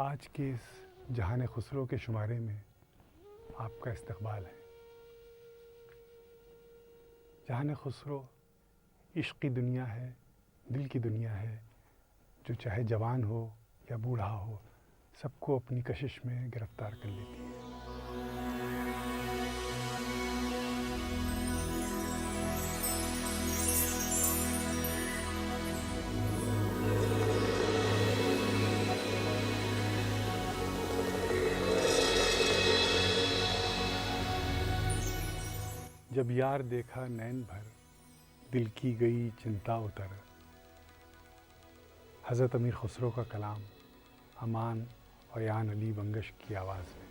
आज के इस जहान खुसरो के शुमारे में आपका इस्तकबाल है। जहान खुसरो इश्क़ की दुनिया है, दिल की दुनिया है, जो चाहे जवान हो या बूढ़ा हो, सबको अपनी कशिश में गिरफ़्तार कर लेती है। जब यार देखा नैन भर, दिल की गई चिंता उतर। हज़रत अमीर खुसरो का कलाम अमान और यान अली बंगश की आवाज़ में।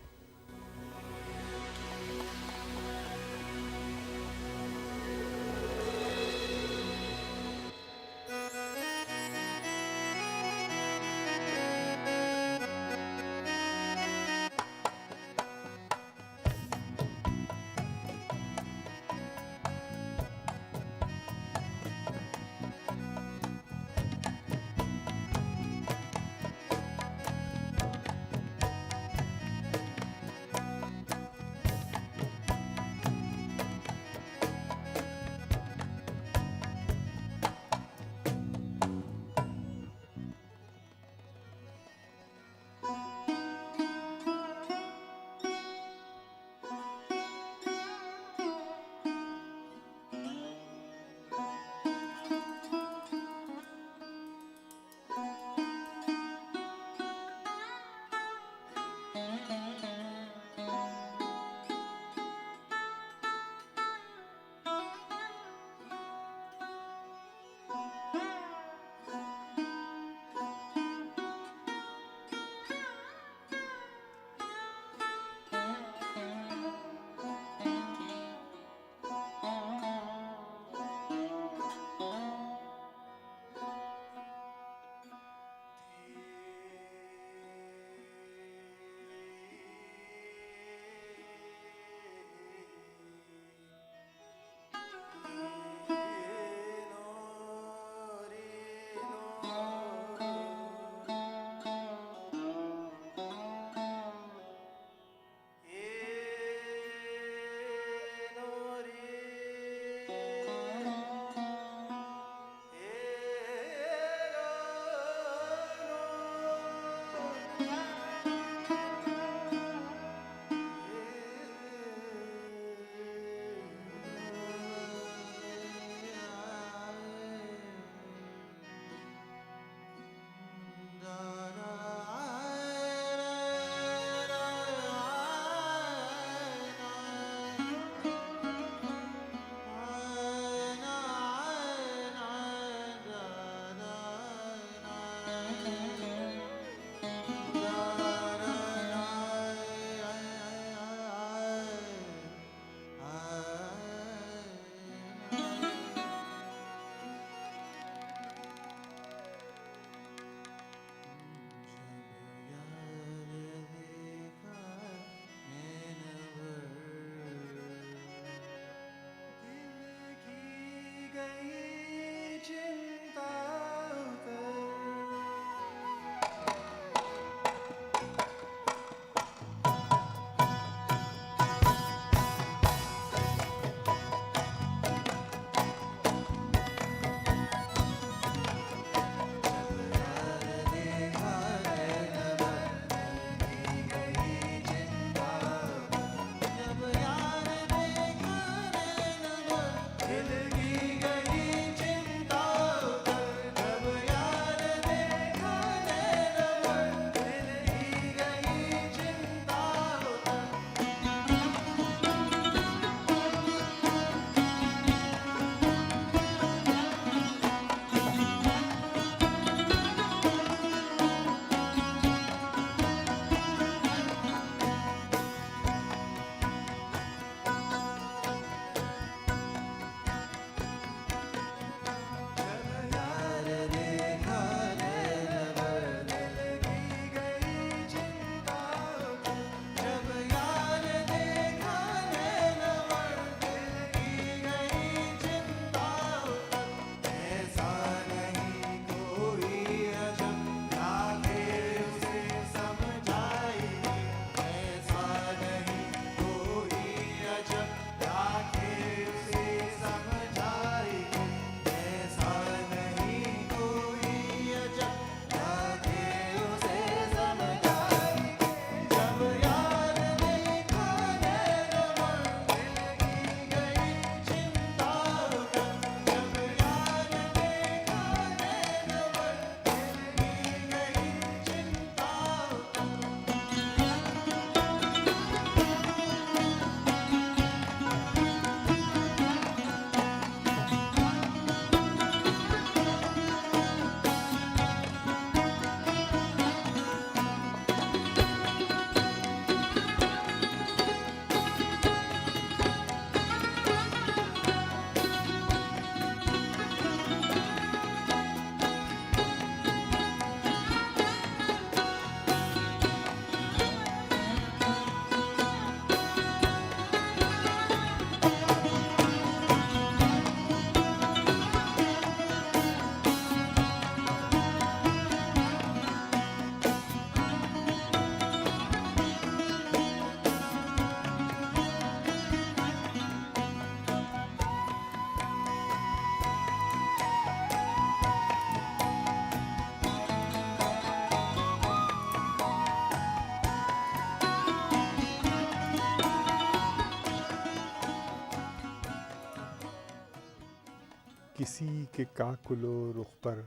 के काकुलो रुख पर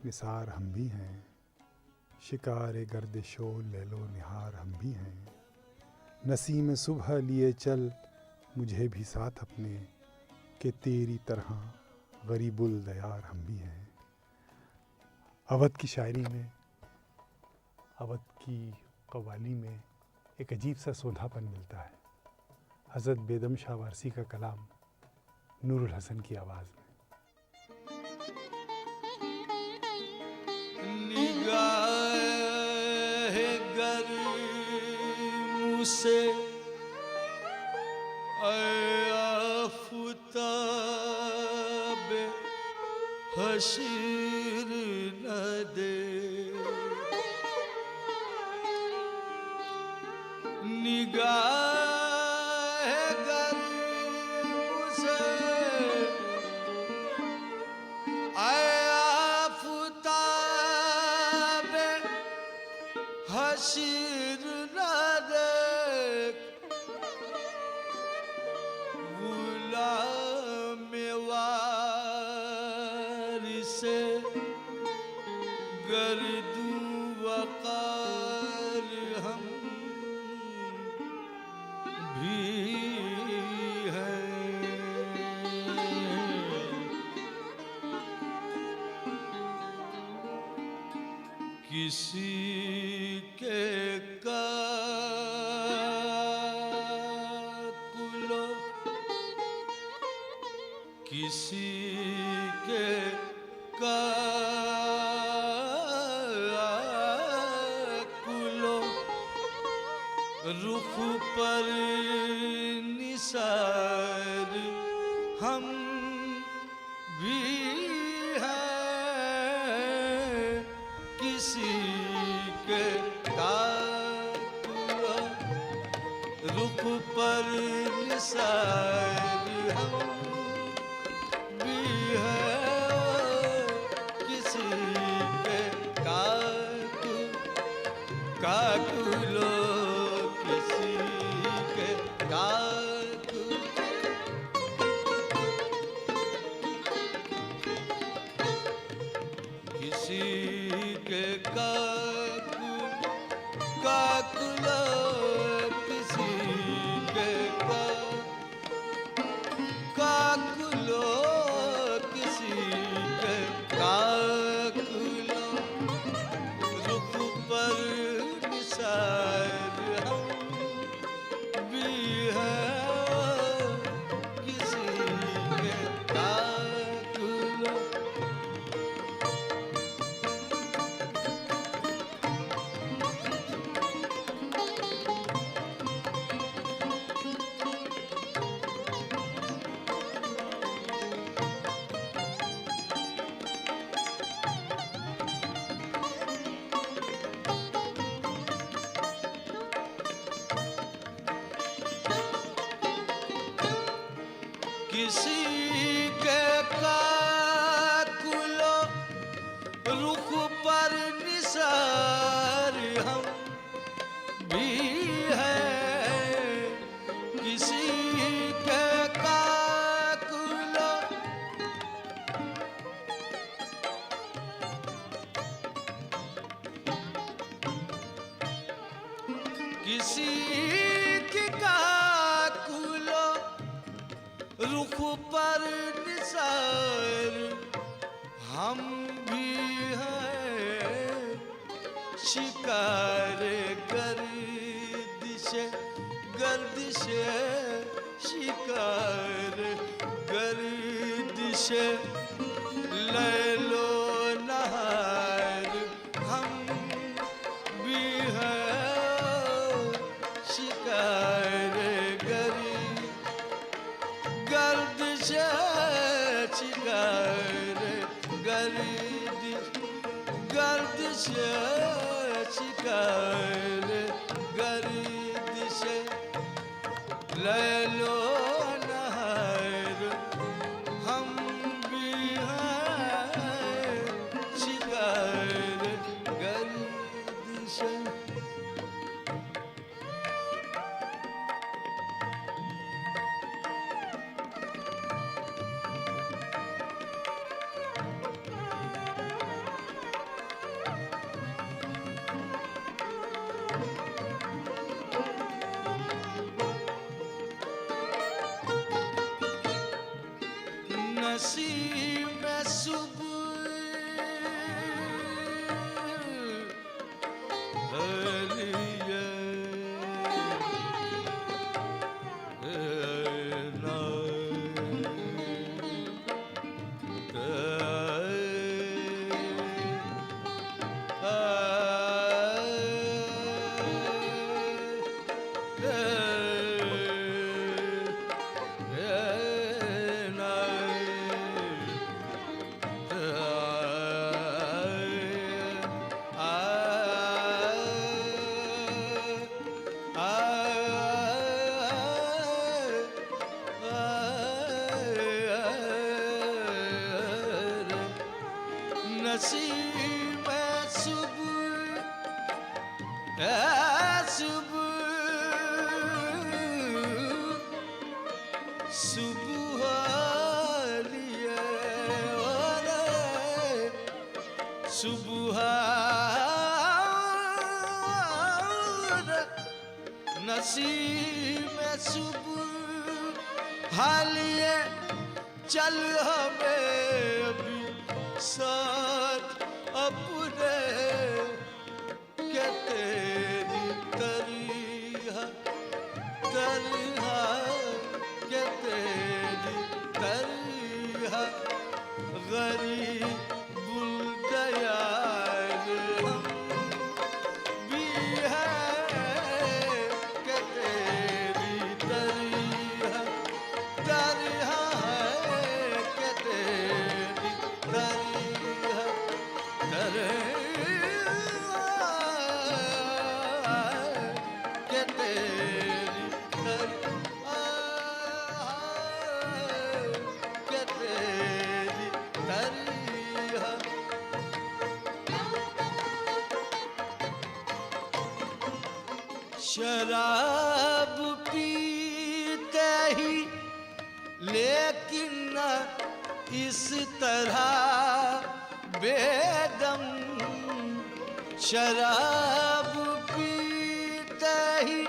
निसार हम भी हैं, शिकार गर्दिशो लैलो निहार हम भी हैं। नसीम सुबह लिए चल मुझे भी साथ अपने, कि तेरी तरह गरीबुल दयार हम भी हैं। अवध की शायरी में, अवध की कव्वाली में एक अजीब सा सोंधापन मिलता है। हज़रत बेदम शाह वारसी का कलाम नूरुल हसन की आवाज़ में। निगाह गर मुझसे आफ़ताब हशीर न दे, निगाह गर मुझसे आफ़ताब हशीर न देख, गुलाम वारिसे गर्दू वक़ार हम भी हैं। किसी के काकुलो, किसी के काकुलो रुख पर निसार हम भी हैं। किसी के काकुलो रुख पर निसार हम भी हैं। किसी के काकुलो, किसी के काकुलो, किसी के काकुलो, किसी के काकुलो, किसी के काकुलो रुख पर निसार हम भी हैं। किसी के काकुलो, किसी के काकुलो रुख पर निसार हम भी हैं। किसी के काकुलो, किसी के काकुलो रुख पर निसार हम भी हैं। शिकार गर्दिशे गर्दिशे, शिकार गर्दिशे लैलो नहार हम भी हैं। शिकार गर्दिश, शिकार गर्दिश, शिकार गर्दिश लैलो नहार हम भी हैं। शिकार गर्दिश, में सुबह हालिए चल हमें अभी साथ अपने के तेरी तरिहा तरिहा के तेरी तरिहा गरीब बुलदयाल हम भी है के तेरी तरिहा तरिहा है के तेरी तरिहा तरिहा के तेरी तरिहा के तेरी तरिहा शराब पीते ही लेकिन न इस तरह बेदम शराब पीते ही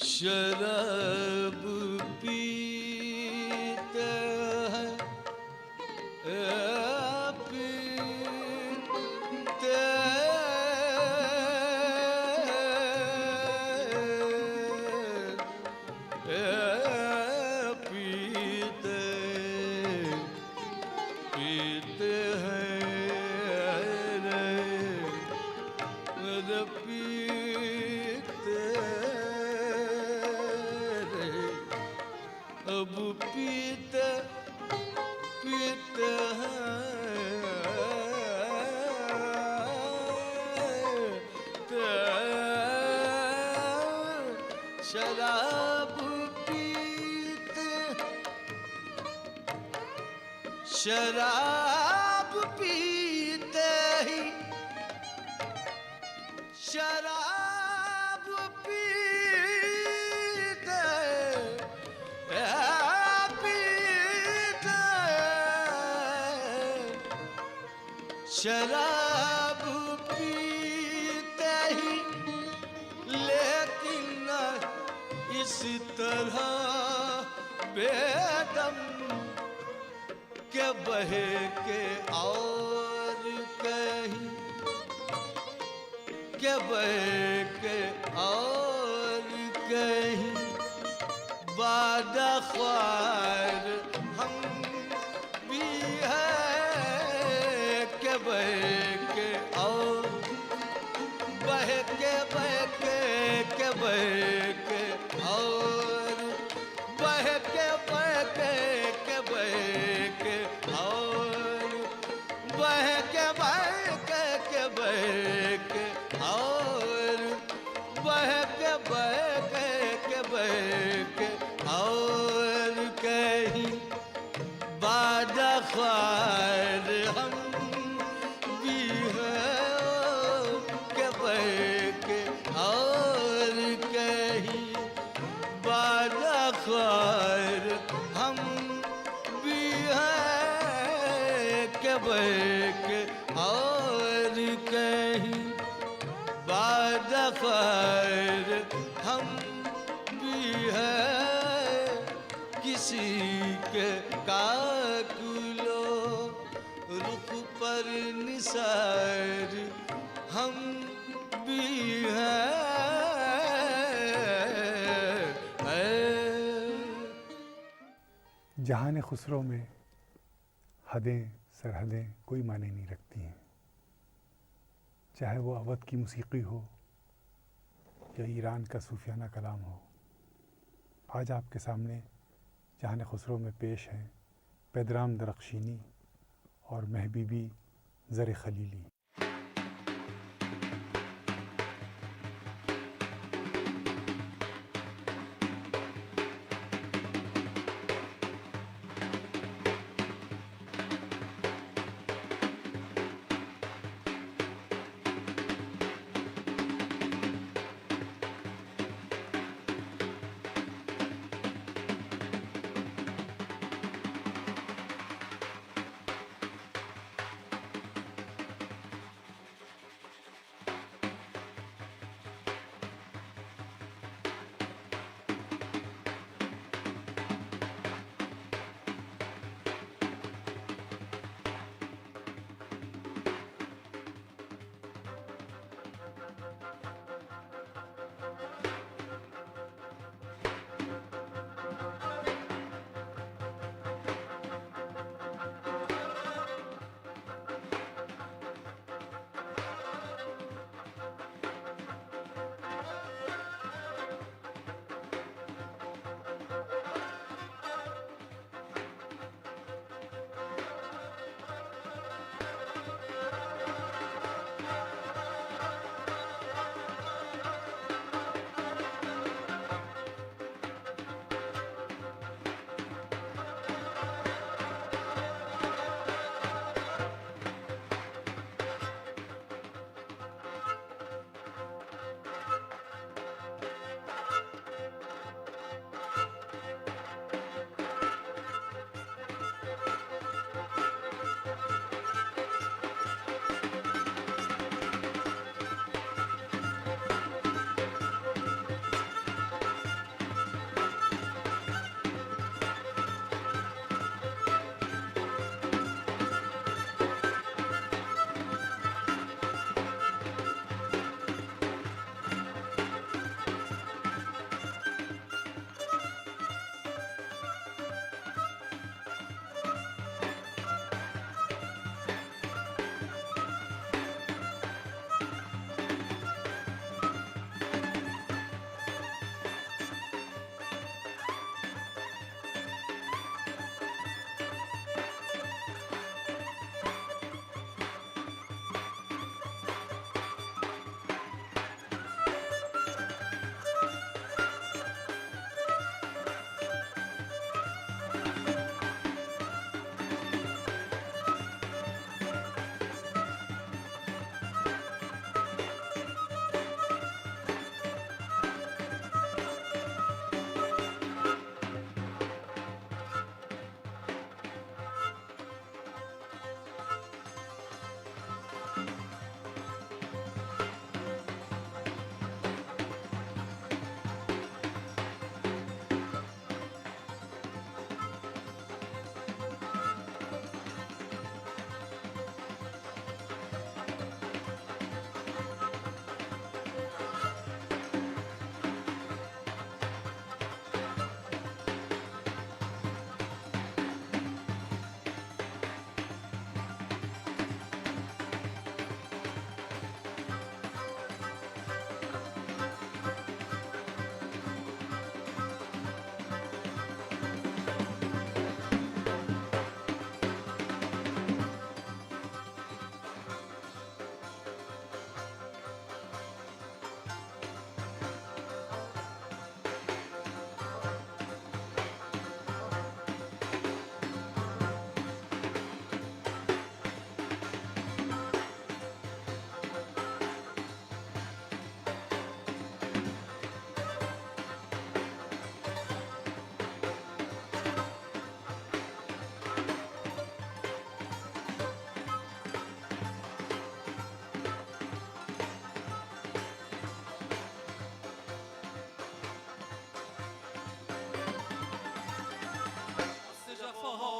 शराब पीते हैं पीते पीते पीते हैं रे पीते रे अब पीते पीते हैं शराब पीते शराब पीते ही शराब पीते शराब पीते ही लेकिन न इस तरह बेदम के बहे के और कहीं के बहे के और कहीं बादा ख्वार हम भी हैं के बहे के और बहे के और बहे के और बहे के और बहे के और कहीं बादा ख्वार हम भी हैं के बहे के और कहीं बादा ख्वार हम भी हैं के बहे के और कहीं बादा ख्वार हम भी हैं किसी के काकुलो रुख पर निसार हम भी हैं जहान खुसरो में हदें सरहदें कोई माने नहीं रखती हैं, चाहे वो अवध की मौसीकी हो या ईरान का सूफियाना कलाम हो। आज आपके सामने जहान खुसरो में पेश हैं पैदराम दरख्शीनी और महबीबी ज़र खलीली।